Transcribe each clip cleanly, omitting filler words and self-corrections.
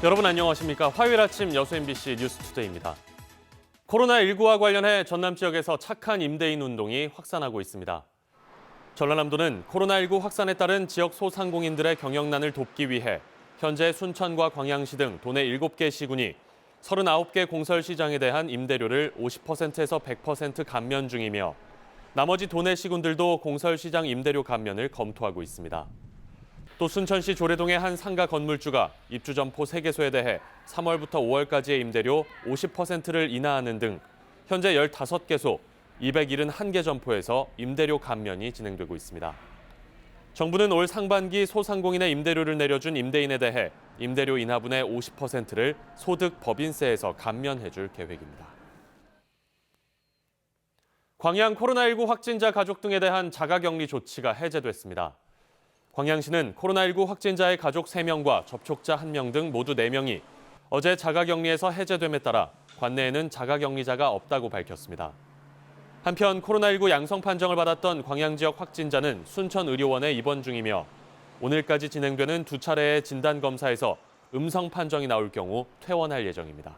여러분 안녕하십니까? 화요일 아침 여수 MBC 뉴스투데이입니다. 코로나19와 관련해 전남 지역에서 착한 임대인 운동이 확산하고 있습니다. 전라남도는 코로나19 확산에 따른 지역 소상공인들의 경영난을 돕기 위해 현재 순천과 광양시 등 도내 7개 시군이 39개 공설시장에 대한 임대료를 50%에서 100% 감면 중이며 나머지 도내 시군들도 공설시장 임대료 감면을 검토하고 있습니다. 또 순천시 조례동의 한 상가 건물주가 입주 점포 3개소에 대해 3월부터 5월까지의 임대료 50%를 인하하는 등 현재 15개소, 271개 점포에서 임대료 감면이 진행되고 있습니다. 정부는 올 상반기 소상공인의 임대료를 내려준 임대인에 대해 임대료 인하분의 50%를 소득 법인세에서 감면해줄 계획입니다. 광양 코로나19 확진자 가족 등에 대한 자가격리 조치가 해제됐습니다. 광양시는 코로나19 확진자의 가족 3명과 접촉자 1명 등 모두 4명이 어제 자가격리에서 해제됨에 따라 관내에는 자가격리자가 없다고 밝혔습니다. 한편 코로나19 양성 판정을 받았던 광양 지역 확진자는 순천의료원에 입원 중이며 오늘까지 진행되는 2차례의 진단검사에서 음성 판정이 나올 경우 퇴원할 예정입니다.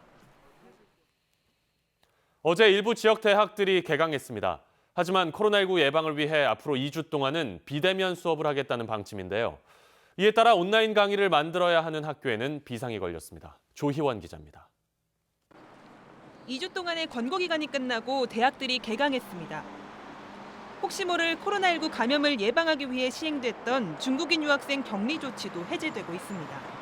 어제 일부 지역 대학들이 개강했습니다. 하지만 코로나19 예방을 위해 앞으로 2주 동안은 비대면 수업을 하겠다는 방침인데요. 이에 따라 온라인 강의를 만들어야 하는 학교에는 비상이 걸렸습니다. 조희원 기자입니다. 2주 동안의 권고 기간이 끝나고 대학들이 개강했습니다. 혹시 모를 코로나19 감염을 예방하기 위해 시행됐던 중국인 유학생 격리 조치도 해제되고 있습니다.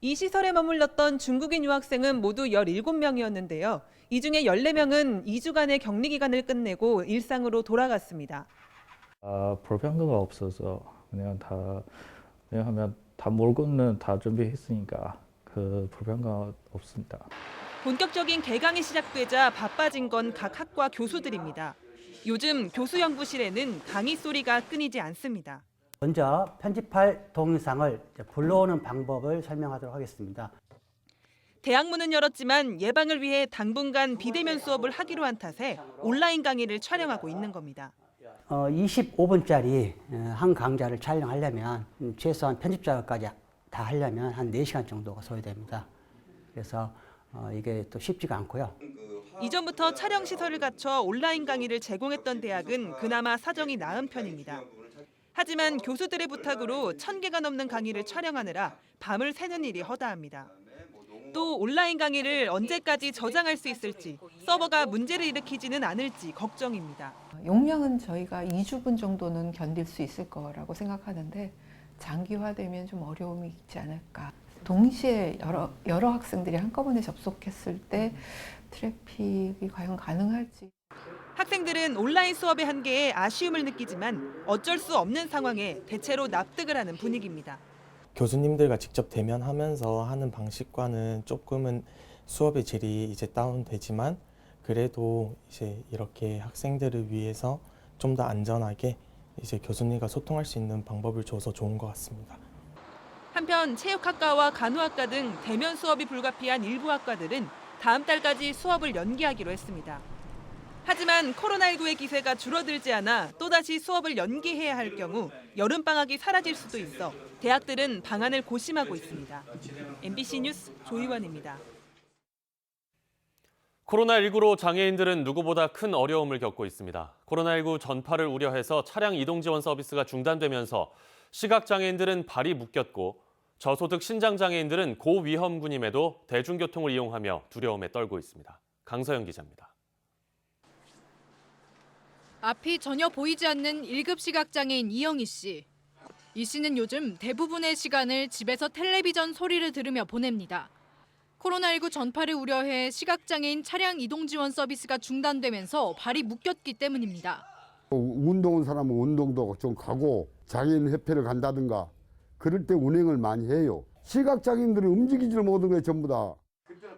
이 시설에 머물렀던 중국인 유학생은 모두 17명이었는데요. 이 중에 14명은 2주간의 격리 기간을 끝내고 일상으로 돌아갔습니다. 불평등가 없어서 왜냐하면 다 몰고는 다 준비했으니까 그 불평가 없습니다. 본격적인 개강이 시작되자 바빠진 건 각 학과 교수들입니다. 요즘 교수연구실에는 강의 소리가 끊이지 않습니다. 먼저 편집할 동영상을 불러오는 방법을 설명하도록 하겠습니다. 대학 문은 열었지만 예방을 위해 당분간 비대면 수업을 하기로 한 탓에 온라인 강의를 촬영하고 있는 겁니다. 25분짜리 한 강좌를 촬영하려면 최소한 편집 작업까지 다 하려면 한 4시간 정도가 소요됩니다. 그래서 이게 또 쉽지가 않고요. 이전부터 촬영 시설을 갖춰 온라인 강의를 제공했던 대학은 그나마 사정이 나은 편입니다. 하지만 교수들의 부탁으로 1000개가 넘는 강의를 촬영하느라 밤을 새는 일이 허다합니다. 또 온라인 강의를 언제까지 저장할 수 있을지, 서버가 문제를 일으키지는 않을지 걱정입니다. 용량은 저희가 2주분 정도는 견딜 수 있을 거라고 생각하는데 장기화되면 좀 어려움이 있지 않을까. 동시에 여러 학생들이 한꺼번에 접속했을 때 트래픽이 과연 가능할지. 학생들은 온라인 수업의 한계에 아쉬움을 느끼지만 어쩔 수 없는 상황에 대체로 납득을 하는 분위기입니다. 교수님들과 직접 대면하면서 하는 방식과는 조금은 수업의 질이 이제 다운되지만 그래도 이제 이렇게 학생들을 위해서 좀 더 안전하게 이제 교수님과 소통할 수 있는 방법을 줘서 좋은 것 같습니다. 한편 체육학과와 간호학과 등 대면 수업이 불가피한 일부 학과들은 다음 달까지 수업을 연기하기로 했습니다. 하지만 코로나19의 기세가 줄어들지 않아 또다시 수업을 연기해야 할 경우 여름방학이 사라질 수도 있어 대학들은 방안을 고심하고 있습니다. MBC 뉴스 조희원입니다. 코로나19로 장애인들은 누구보다 큰 어려움을 겪고 있습니다. 코로나19 전파를 우려해서 차량 이동 지원 서비스가 중단되면서 시각장애인들은 발이 묶였고 저소득 신장장애인들은 고위험군임에도 대중교통을 이용하며 두려움에 떨고 있습니다. 강서영 기자입니다. 앞이 전혀 보이지 않는 1급 시각장애인 이영희 씨. 이 씨는 요즘 대부분의 시간을 집에서 텔레비전 소리를 들으며 보냅니다. 코로나19 전파를 우려해 시각장애인 차량 이동 지원 서비스가 중단되면서 발이 묶였기 때문입니다. 운동 온 사람은 운동도 좀 가고 장애인 협회를 간다든가 그럴 때 운행을 많이 해요. 시각장애인들이 움직이지를 못하는 거예요, 전부 다.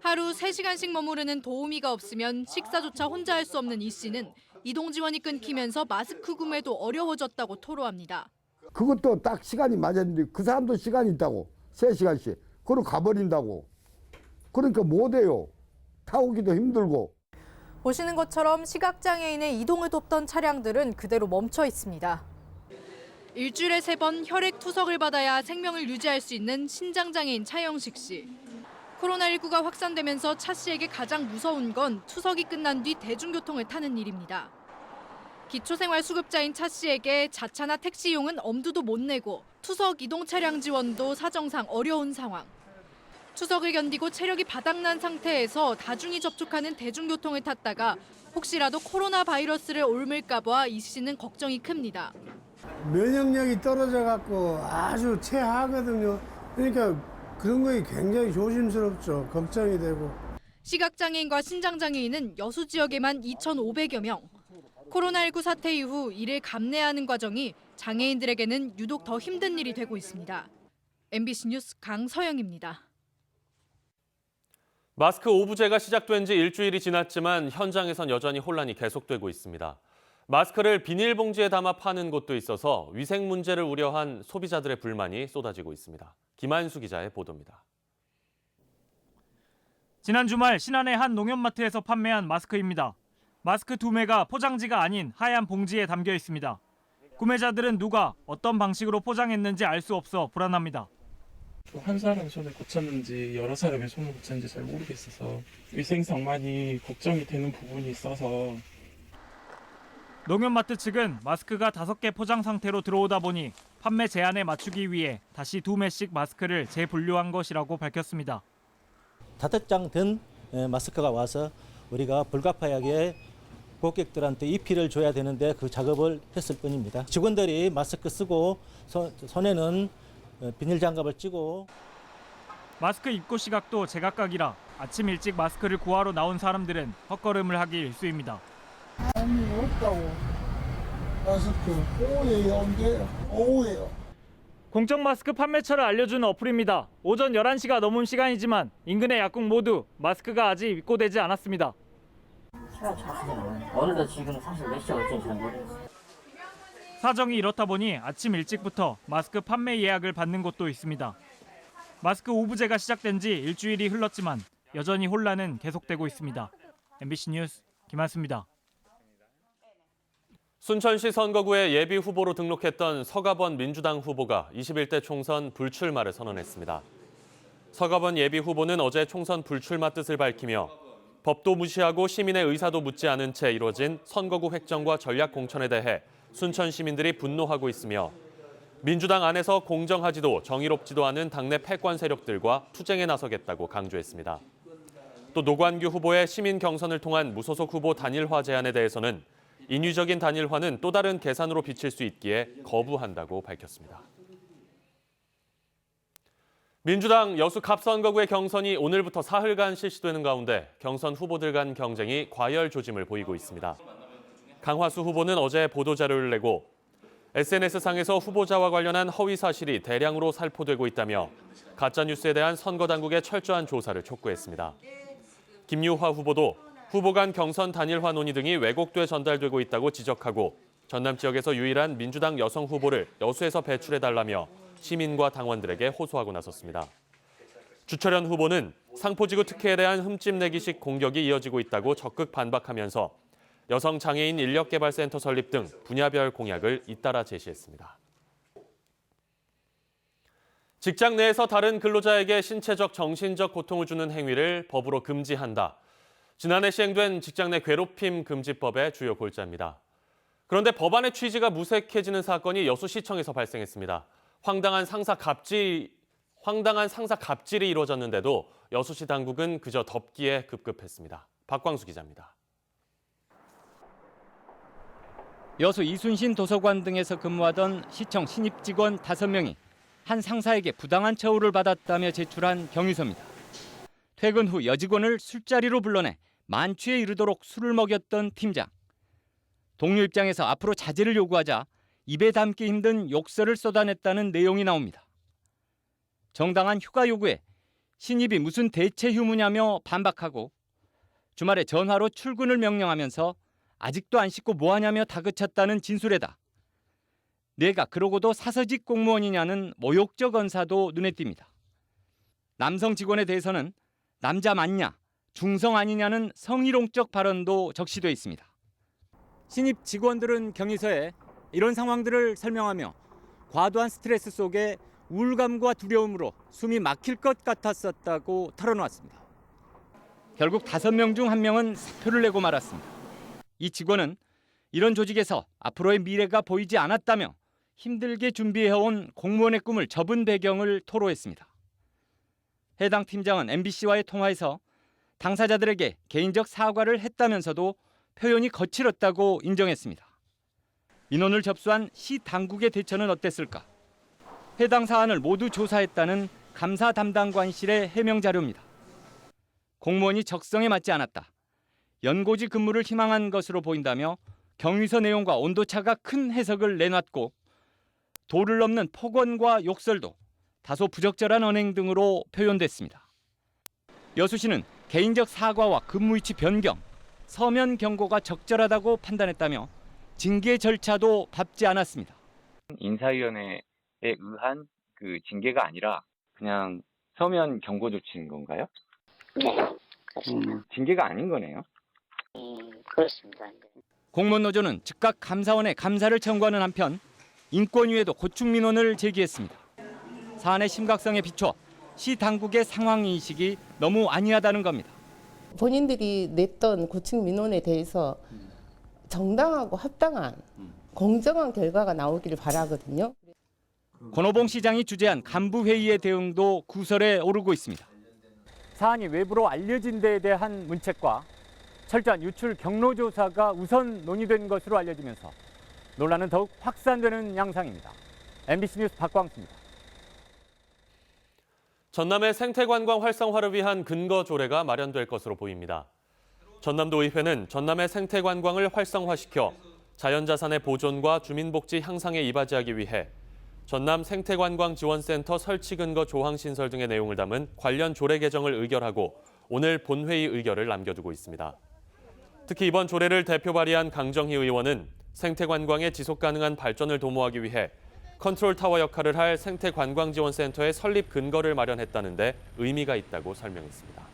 하루 3시간씩 머무르는 도우미가 없으면 식사조차 혼자 할 수 없는 이 씨는 이동 지원이 끊기면서 마스크 구매도 어려워졌다고 토로합니다. 그것도 딱 시간이 맞았는데 그 사람도 시간이 있다고 3시간씩 그러고 가버린다고. 그러니까 못해요. 타오기도 힘들고. 보시는 것처럼 시각장애인의 이동을 돕던 차량들은 그대로 멈춰 있습니다. 일주일에 3번 혈액 투석을 받아야 생명을 유지할 수 있는 신장장애인 차영식 씨. 코로나19가 확산되면서 차 씨에게 가장 무서운 건 투석이 끝난 뒤 대중교통을 타는 일입니다. 기초생활수급자인 차 씨에게 자차나 택시 이용은 엄두도 못 내고 투석 이동 차량 지원도 사정상 어려운 상황. 추석을 견디고 체력이 바닥난 상태에서 다중이 접촉하는 대중교통을 탔다가 혹시라도 코로나 바이러스를 옮을까 봐 이 씨는 걱정이 큽니다. 면역력이 떨어져 갖고 아주 최하거든요. 그러니까 그런 거에 굉장히 조심스럽죠. 걱정이 되고. 시각장애인과 신장장애인은 여수 지역에만 2,500여 명. 코로나19 사태 이후 이를 감내하는 과정이 장애인들에게는 유독 더 힘든 일이 되고 있습니다. MBC 뉴스 강서영입니다. 마스크 오부제가 시작된 지 일주일이 지났지만 현장에선 여전히 혼란이 계속되고 있습니다. 마스크를 비닐봉지에 담아 파는 곳도 있어서 위생 문제를 우려한 소비자들의 불만이 쏟아지고 있습니다. 김한수 기자의 보도입니다. 지난 주말 신안의 한 농협마트에서 판매한 마스크입니다. 마스크 2매가 포장지가 아닌 하얀 봉지에 담겨 있습니다. 구매자들은 누가 어떤 방식으로 포장했는지 알 수 없어 불안합니다. 한 사람 손에 꽂혔는지 여러 사람의 손에 꽂혔는지 잘 모르겠어서 위생상 많이 걱정이 되는 부분이 있어서. 농협마트 측은 마스크가 5개 포장 상태로 들어오다 보니 판매 제한에 맞추기 위해 다시 2매씩 마스크를 재분류한 것이라고 밝혔습니다. 5장 된 마스크가 와서 우리가 불가피하게 고객들한테 입히를 줘야 되는데 그 작업을 했을 뿐입니다. 직원들이 마스크 쓰고 손에는 비닐 장갑을 찌고. 마스크 입고 시각도 제각각이라 아침 일찍 마스크를 구하러 나온 사람들은 헛걸음을 하기 일쑤입니다. 아니 없다고. 마스크 오후에요. 공적 마스크 판매처를 알려주는 어플입니다. 오전 11시가 넘은 시간이지만 인근의 약국 모두 마스크가 아직 입고되지 않았습니다. 시간 차시잖아요. 오늘도 지금 사실 몇 시가 어쩐지 잘 모르겠어요. 사정이 이렇다 보니 아침 일찍부터 마스크 판매 예약을 받는 곳도 있습니다. 마스크 오부제가 시작된 지 일주일이 흘렀지만 여전히 혼란은 계속되고 있습니다. MBC 뉴스 김한수입니다. 순천시 선거구에 예비 후보로 등록했던 서가번 민주당 후보가 21대 총선 불출마를 선언했습니다. 서가번 예비 후보는 어제 총선 불출마 뜻을 밝히며 법도 무시하고 시민의 의사도 묻지 않은 채 이뤄진 선거구 획정과 전략 공천에 대해 순천 시민들이 분노하고 있으며 민주당 안에서 공정하지도 정의롭지도 않은 당내 패권 세력들과 투쟁에 나서겠다고 강조했습니다. 또 노관규 후보의 시민 경선을 통한 무소속 후보 단일화 제안에 대해서는 인위적인 단일화는 또 다른 계산으로 비칠 수 있기에 거부한다고 밝혔습니다. 민주당 여수 갑선거구의 경선이 오늘부터 사흘간 실시되는 가운데 경선 후보들 간 경쟁이 과열 조짐을 보이고 있습니다. 강화수 후보는 어제 보도자료를 내고 SNS상에서 후보자와 관련한 허위 사실이 대량으로 살포되고 있다며 가짜뉴스에 대한 선거당국의 철저한 조사를 촉구했습니다. 김유화 후보도 후보 간 경선 단일화 논의 등이 왜곡돼 전달되고 있다고 지적하고 전남 지역에서 유일한 민주당 여성 후보를 여수에서 배출해달라며 시민과 당원들에게 호소하고 나섰습니다. 주철현 후보는 상포지구 특혜에 대한 흠집내기식 공격이 이어지고 있다고 적극 반박하면서 여성 장애인 인력개발센터 설립 등 분야별 공약을 잇따라 제시했습니다. 직장 내에서 다른 근로자에게 신체적, 정신적 고통을 주는 행위를 법으로 금지한다. 지난해 시행된 직장 내 괴롭힘 금지법의 주요 골자입니다. 그런데 법안의 취지가 무색해지는 사건이 여수시청에서 발생했습니다. 황당한 상사 갑질이 이루어졌는데도 여수시 당국은 그저 덮기에 급급했습니다. 박광수 기자입니다. 여수 이순신 도서관 등에서 근무하던 시청 신입 직원 5명이 한 상사에게 부당한 처우를 받았다며 제출한 경위서입니다. 퇴근 후 여직원을 술자리로 불러내 만취에 이르도록 술을 먹였던 팀장. 동료 입장에서 앞으로 자제를 요구하자 입에 담기 힘든 욕설을 쏟아냈다는 내용이 나옵니다. 정당한 휴가 요구에 신입이 무슨 대체 휴무냐며 반박하고 주말에 전화로 출근을 명령하면서 아직도 안 씻고 뭐하냐며 다그쳤다는 진술에다 내가 그러고도 사서직 공무원이냐는 모욕적 언사도 눈에 띕니다. 남성 직원에 대해서는 남자 맞냐, 중성 아니냐는 성희롱적 발언도 적시돼 있습니다. 신입 직원들은 경위서에 이런 상황들을 설명하며 과도한 스트레스 속에 우울감과 두려움으로 숨이 막힐 것 같았었다고 털어놓았습니다. 결국 5명 중 1명은 사표를 내고 말았습니다. 이 직원은 이런 조직에서 앞으로의 미래가 보이지 않았다며 힘들게 준비해온 공무원의 꿈을 접은 배경을 토로했습니다. 해당 팀장은 MBC와의 통화에서 당사자들에게 개인적 사과를 했다면서도 표현이 거칠었다고 인정했습니다. 민원을 접수한 시 당국의 대처는 어땠을까? 해당 사안을 모두 조사했다는 감사 담당관실의 해명 자료입니다. 공무원이 적성에 맞지 않았다. 연고지 근무를 희망한 것으로 보인다며 경위서 내용과 온도차가 큰 해석을 내놨고 도를 넘는 폭언과 욕설도 다소 부적절한 언행 등으로 표현됐습니다. 여수시는 개인적 사과와 근무 위치 변경, 서면 경고가 적절하다고 판단했다며 징계 절차도 밟지 않았습니다. 인사위원회에 의한 그 징계가 아니라 그냥 서면 경고 조치인 건가요? 네, 그렇습니다. 징계가 아닌 거네요. 그렇습니다. 공무원노조는 즉각 감사원에 감사를 청구하는 한편 인권위에도 고충 민원을 제기했습니다. 사안의 심각성에 비춰 시 당국의 상황인식이 너무 안이하다는 겁니다. 본인들이 냈던 고충 민원에 대해서 정당하고 합당한 공정한 결과가 나오기를 바라거든요. 권오봉 시장이 주재한 간부회의의 대응도 구설에 오르고 있습니다. 사안이 외부로 알려진 데에 대한 문책과 철저한 유출 경로 조사가 우선 논의된 것으로 알려지면서 논란은 더욱 확산되는 양상입니다. MBC 뉴스 박광수입니다. 전남의 생태관광 활성화를 위한 근거 조례가 마련될 것으로 보입니다. 전남도의회는 전남의 생태관광을 활성화시켜 자연자산의 보존과 주민복지 향상에 이바지하기 위해 전남 생태관광지원센터 설치 근거 조항 신설 등의 내용을 담은 관련 조례 개정을 의결하고 오늘 본회의 의결을 남겨두고 있습니다. 특히 이번 조례를 대표 발의한 강정희 의원은 생태관광의 지속가능한 발전을 도모하기 위해 컨트롤타워 역할을 할 생태관광지원센터의 설립 근거를 마련했다는데 의미가 있다고 설명했습니다.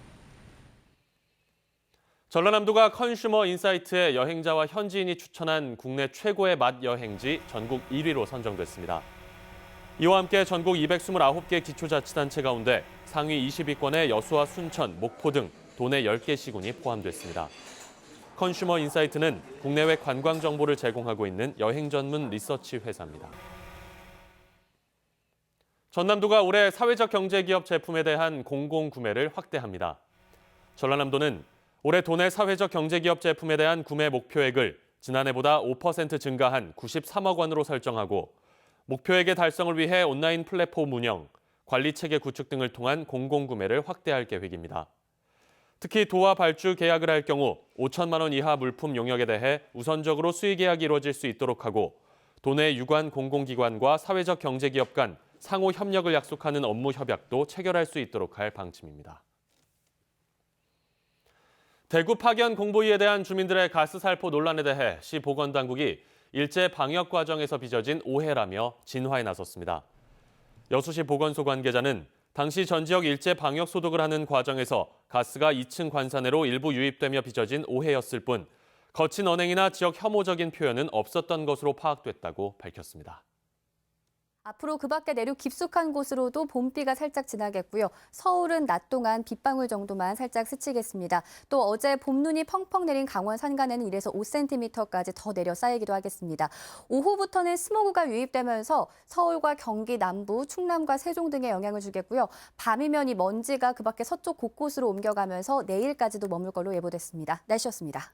전라남도가 컨슈머 인사이트의 여행자와 현지인이 추천한 국내 최고의 맛 여행지 전국 1위로 선정됐습니다. 이와 함께 전국 229개 기초자치단체 가운데 상위 20위권에 여수와 순천, 목포 등 도내 10개 시군이 포함됐습니다. 컨슈머 인사이트는 국내외 관광 정보를 제공하고 있는 여행 전문 리서치 회사입니다. 전남도가 올해 사회적 경제기업 제품에 대한 공공구매를 확대합니다. 전라남도는 올해 도내 사회적 경제기업 제품에 대한 구매 목표액을 지난해보다 5% 증가한 93억 원으로 설정하고 목표액의 달성을 위해 온라인 플랫폼 운영, 관리체계 구축 등을 통한 공공구매를 확대할 계획입니다. 특히 도와 발주 계약을 할 경우 5천만 원 이하 물품 용역에 대해 우선적으로 수의 계약이 이루어질 수 있도록 하고 도내 유관 공공기관과 사회적 경제기업 간 상호 협력을 약속하는 업무 협약도 체결할 수 있도록 할 방침입니다. 대구 파견 공보위에 대한 주민들의 가스 살포 논란에 대해 시 보건당국이 일제 방역 과정에서 빚어진 오해라며 진화에 나섰습니다. 여수시 보건소 관계자는 당시 전 지역 일제 방역 소독을 하는 과정에서 가스가 2층 관사내로 일부 유입되며 빚어진 오해였을 뿐 거친 언행이나 지역 혐오적인 표현은 없었던 것으로 파악됐다고 밝혔습니다. 앞으로 그 밖에 내륙 깊숙한 곳으로도 봄비가 살짝 지나겠고요. 서울은 낮 동안 빗방울 정도만 살짝 스치겠습니다. 또 어제 봄눈이 펑펑 내린 강원 산간에는 1에서 5cm까지 더 내려 쌓이기도 하겠습니다. 오후부터는 스모그가 유입되면서 서울과 경기 남부, 충남과 세종 등에 영향을 주겠고요. 밤이면 이 먼지가 그 밖에 서쪽 곳곳으로 옮겨가면서 내일까지도 머물 걸로 예보됐습니다. 날씨였습니다.